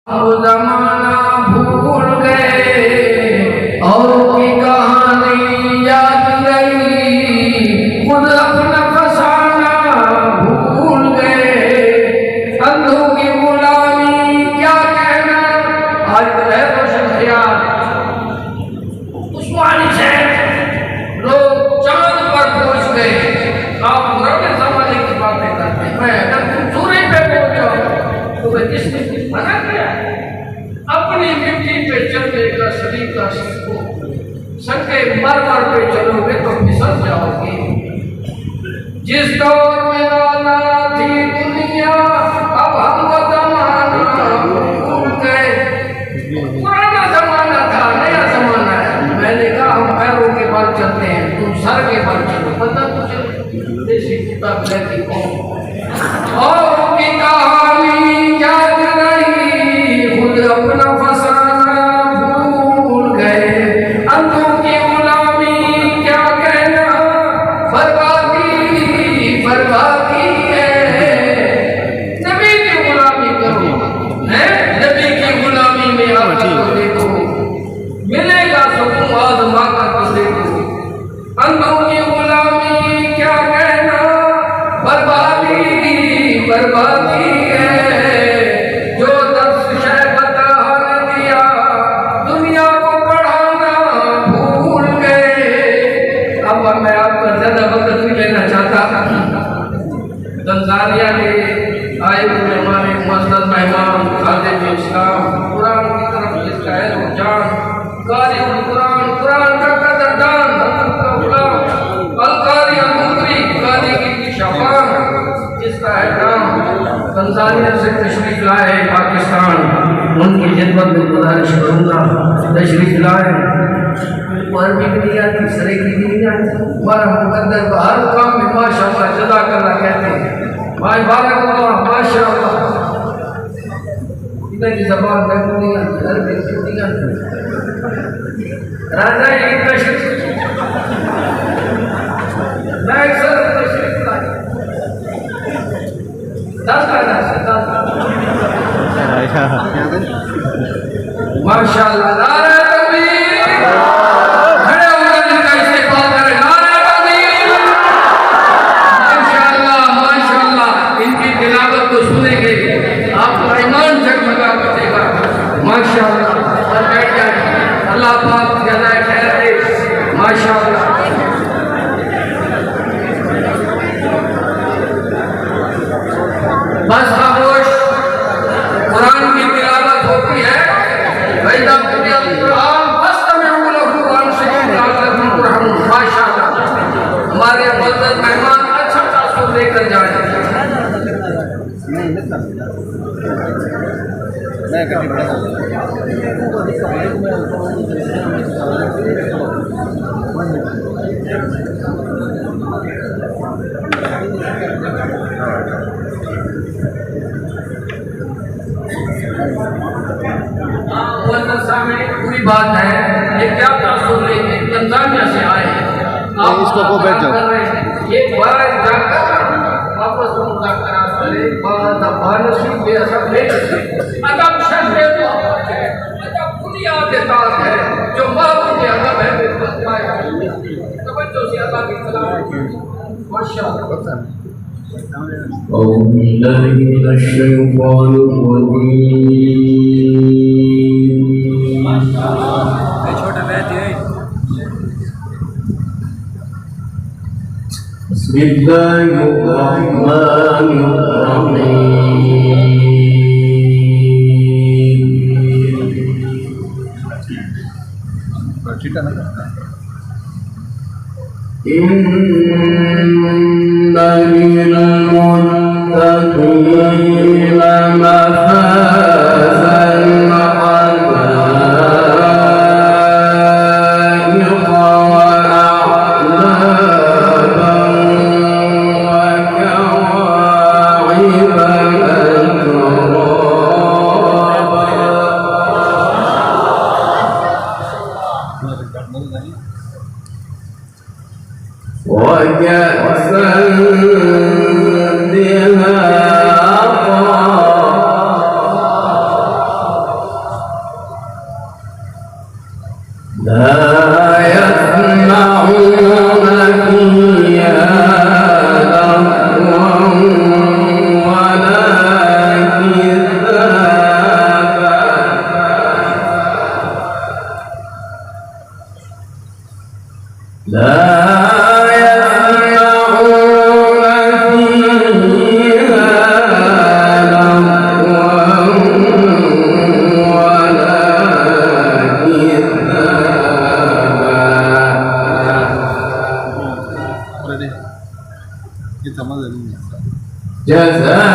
अब जमाना भूल गए और की कहानी याद रही, खुद अपना फसाना भूल गए। अंधों की गुलामी क्या कहना, आज तो है रोशन ख्याल। उस्मानी शहर लोग चांद पर पहुंच गए। आप पुराने जमाने की बातें करते हैं, मैं अगर तुम सूर्य पे पहुंच जाओ तो मैं किसने मना किया? अपनी मिट्टी पे चलने का सलीका सीखो, सके मरमर पे चलोगे तो फिसल जाओगे। जिस दौर में आना थी दुनिया, अब हम वो जमाना भूल गए। पुराना जमाना था, नया जमाना है। मैंने कहा हम पैरों के बल चलते हैं, तुम सर के बल चलो। पता तुझे देसी किताब लेती कौन और उनकी कहानी याद रही, खुद अपना फसाना भूल गए। अंधों की गुलामी क्या कहना, बर्बादी बर्बादी है। नबी की गुलामी करो, है नबी की गुलामी में आकर तो देखो, मिलेगा सुकून आज़मा कर तो देखो। अंधों की गुलामी क्या कहना, बर्बादी बर्बादी है। जो दर्स शय बता न दिया, दुनिया को पढ़ाना भूल गए। अब मैं आपका ज्यादा वक्त नहीं लेना चाहता। तंजानिया के आए हुए हमारे मुअज़्ज़ज़ मेहमान खादिम इस्लाम, कुरान की तरफ जिसका है रुझान, कारी कुरान, कुरान का कदरदान, का गुलाम, अलकारी अलमुकरी, कारी की शफान, जिसका है नाम, तंजानिया से तशरीफ लाए पाकिस्तान। उनकी खिदमत में गुजारिश करूँगा तशरीफ लाए। और भी नहीं आती, सरे की भी नहीं आती। हमारा मुकद्दर हर काम में माशाअल्लाह जज़ाकल्लाह कहते हैं, भाई बारकल्लाह माशाअल्लाह। इधर की ज़बान में नहीं आती, अरबी नहीं आती। राजा एक तशरीफ मैं सर तशरीफ लाए 10 माशाअल्लाह। नारे तकबीर, खड़े होकर इनका इस्तेमाल करें। नारे तकबीर, माशाअल्लाह माशाअल्लाह। इनकी तिलावत को सुनेंगे आपका ईमान जगमगा उठेगा माशाअल्लाह। और बैठ जाए, अल्लाह पाक जज़ाए खैर दे माशाअल्लाह। बस खामोश, कुरान की तिलावत होती है। वैदा कुरान फस्तमिऊ लहू वानसितू लअल्लकुम तुरहमून। माशाअल्लाह, हमारे मुअज़्ज़ज़ मेहमान अच्छा तासुर लेकर जाए। पूरी बात है, ये क्या तासुर लेके तंजानिया से आए हैं। आप इसको को बैठ जाओ, ये बड़ा जाकर आपस में मुज़ाकरा करे, बात अफानसी पे असर ले अदब शर्ते तो अदब बुनियाद ताज है, जो बाबू के अदब है तवज्जो से अल्लाह की सलाम माशाअल्लाह। أعوذ بالله من الشيطان الرجيم। بسم الله الرحمن الرحيم। إن للمتقين مفازا حدائق وأعنابا وكواعب أترابا وكأسا جزاء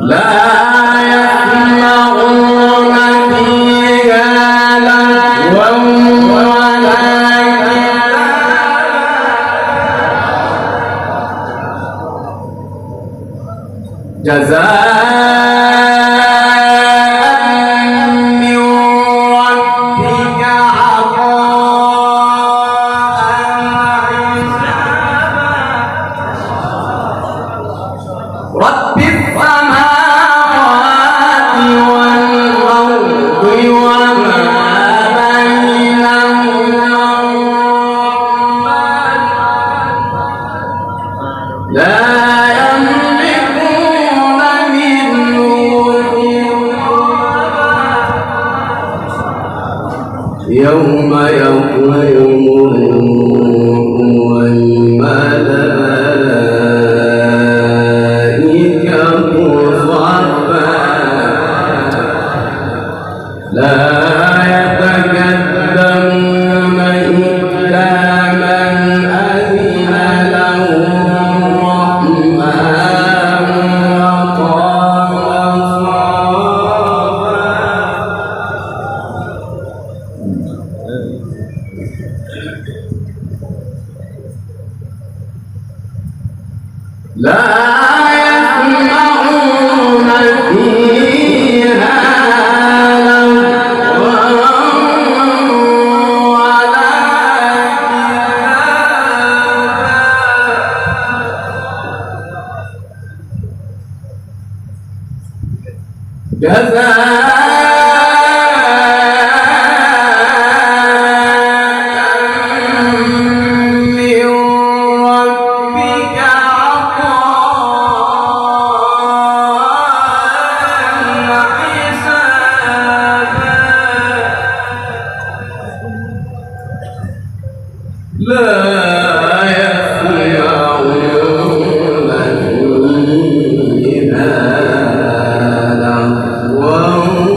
لا يسمعون فيها لغوا ولا جزاء من ربك عطاء رب السماوات والأرض وما بينهما لا يوم يقوم والملائكة صفا لا يتكلمون إلا من أذن له الرحمن وقال لا يسمعون فيها لغوا ولا كذابا لا يسمعون فيها لغوا ولا كذابا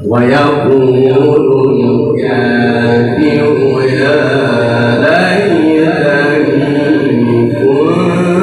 ويقول الكافر يا ليتني كنت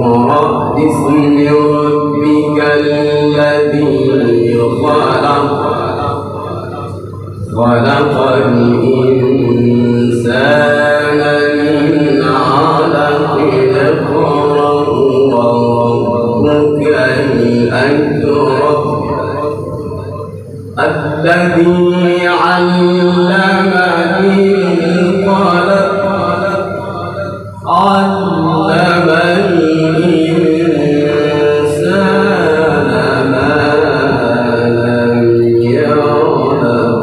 اقرأ باسم ربك الذي خلق الإنسان من علق اقرأ وربك الأكرم الذي علم بالقلم علم الإنسان ما لم يعلم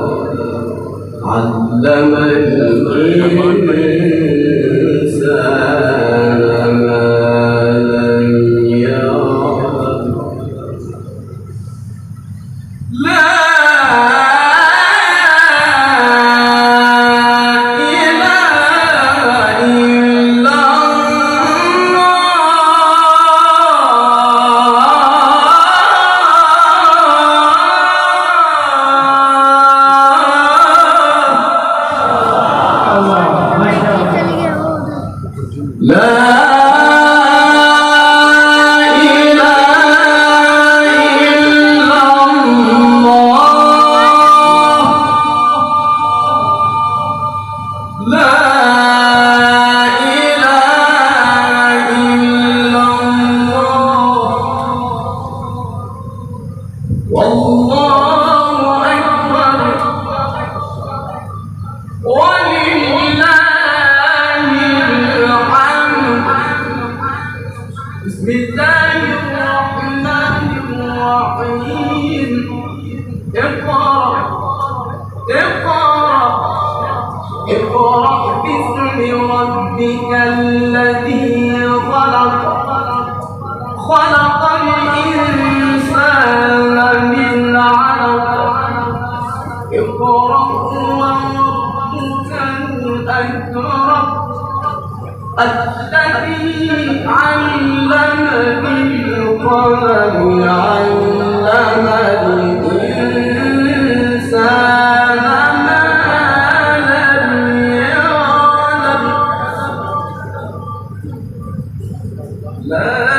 علم الإنسان ما لم يعلم لا بسم الله الرحمن الرحيم اقرأ باسم ربك الذي خلق الإنسان من علق اقرأ وربك الأكرم الذي علم بالقلم علم الإنسان ما لم يعلم لا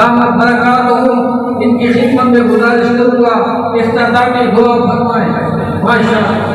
दामत बरकातुहुम, इनकी खिदमत में गुजारिश करूँगा इख्तितामी दुआ फरमाएं। माशा